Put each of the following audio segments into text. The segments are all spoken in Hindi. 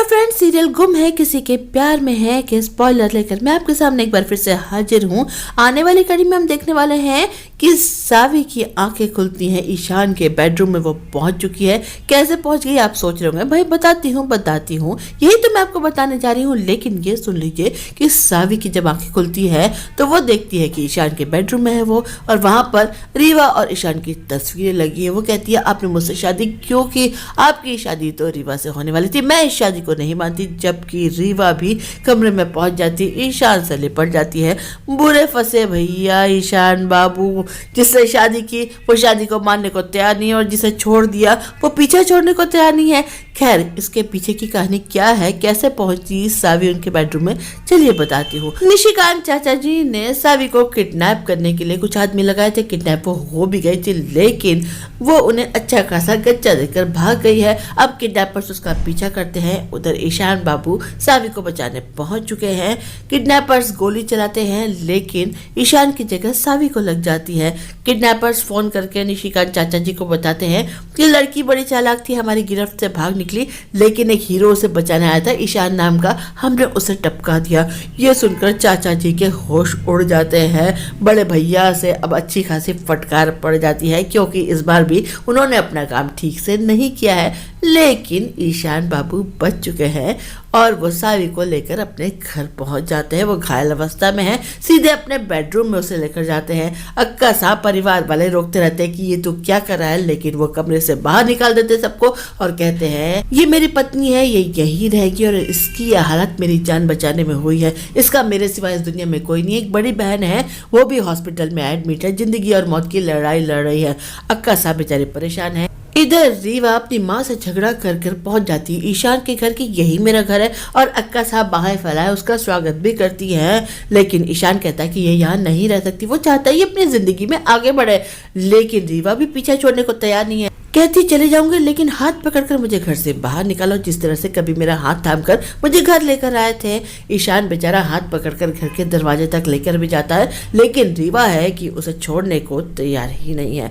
फ्रेंड्स, सीरियल गुम है किसी के प्यार में है के स्पॉइलर लेकर मैं आपके सामने एक बार फिर से हाजिर हूँ। आने वाली कड़ी में हम देखने वाले हैं कि सावी की आंखें खुलती हैं। ईशान के बेडरूम में वो पहुंच चुकी है। कैसे पहुंच गई आप सोच रहे होंगे। भाई बताती हूँ यही तो मैं आपको बताने जा रही हूँ। लेकिन ये सुन लीजिए कि सावी की जब आंखें खुलती है तो वो देखती है कि ईशान के बेडरूम में है वो, और वहां पर रीवा और ईशान की तस्वीरें लगी है। वो कहती है आपने मुझसे शादी क्यों की, आपकी शादी तो रीवा से होने वाली थी, मैं इस शादी को नहीं मानती। जबकि रीवा भी कमरे में पहुंच जाती, ईशान से लिपट जाती है। बुरे फंसे भैया ईशान बाबू, जिससे शादी की वो शादी को मानने को तैयार नहीं है, और जिसे छोड़ दिया वो पीछे छोड़ने को तैयार नहीं है। खैर, इसके पीछे की कहानी क्या है, कैसे पहुंची सावी उनके बेडरूम में, चलिए बताती हूँ। निशिकांत चाचा जी ने सावी को किडनैप करने के लिए कुछ आदमी लगाए थे। किडनैप वो हो भी गई थी, लेकिन वो उन्हें अच्छा खासा गच्चा देकर भाग गई है। अब किडनैपर्स उसका पीछा करते हैं। उधर ईशान बाबू सावी को बचाने पहुंच चुके हैं। किडनैपर्स गोली चलाते हैं, लेकिन ईशान की जगह सावी को लग जाती है। किडनैपर्स फोन करके निशिकांत चाचा जी को बताते हैं कि लड़की बड़ी चालाक थी, हमारी गिरफ्त से भाग निकली, लेकिन एक हीरो उसे बचाने आया था ईशान नाम का, हमने उसे टपका दिया। ये सुनकर चाचा जी के होश उड़ जाते हैं। बड़े भैया से अब अच्छी खासी फटकार पड़ जाती है, क्योंकि इस बार भी उन्होंने अपना काम ठीक से नहीं किया है। लेकिन ईशान बाबू बच चुके हैं और वो सावी को लेकर अपने घर पहुंच जाते हैं। वो घायल अवस्था में है, सीधे अपने बेडरूम में उसे लेकर जाते हैं। अक्का साहब परिवार वाले रोकते रहते हैं कि ये तो क्या कर रहा है, लेकिन वो कमरे से बाहर निकाल देते सबको और कहते हैं ये मेरी पत्नी है, ये यही रहेगी और इसकी यह हालत मेरी जान बचाने में हुई है। इसका मेरे सिवा इस दुनिया में कोई नहीं है। एक बड़ी बहन है, वो भी हॉस्पिटल में एडमिट है, जिंदगी और मौत की लड़ाई लड़ रही है। अक्का साहब बेचारे परेशान है। इधर रीवा अपनी माँ से झगड़ा कर कर पहुंच जाती है ईशान के घर की, यही मेरा घर है, और अक्का साहब बाहें फैलाए उसका स्वागत भी करती है। लेकिन ईशान कहता है कि ये यहाँ नहीं रह सकती, वो चाहता है ये अपनी जिंदगी में आगे बढ़े। लेकिन रीवा भी पीछे छोड़ने को तैयार नहीं है, कहती चले जाऊंगी, लेकिन हाथ पकड़कर मुझे घर से बाहर निकालो, जिस तरह से कभी मेरा हाथ थामकर मुझे घर लेकर आए थे। ईशान बेचारा हाथ पकड़कर घर के दरवाजे तक लेकर भी जाता है, लेकिन रीवा है कि उसे छोड़ने को तैयार ही नहीं है।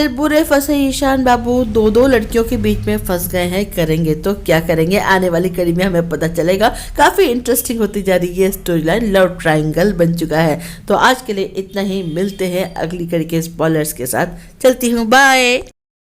बुरे फंसे ईशान बाबू दो लड़कियों के बीच में फंस गए हैं। करेंगे तो क्या करेंगे, आने वाली कड़ी में हमें पता चलेगा। काफी इंटरेस्टिंग होती जा रही है स्टोरी लाइन, लव ट्रायंगल बन चुका है। तो आज के लिए इतना ही, मिलते हैं अगली कड़ी के स्पॉयलर्स के साथ। चलती हूँ, बाय।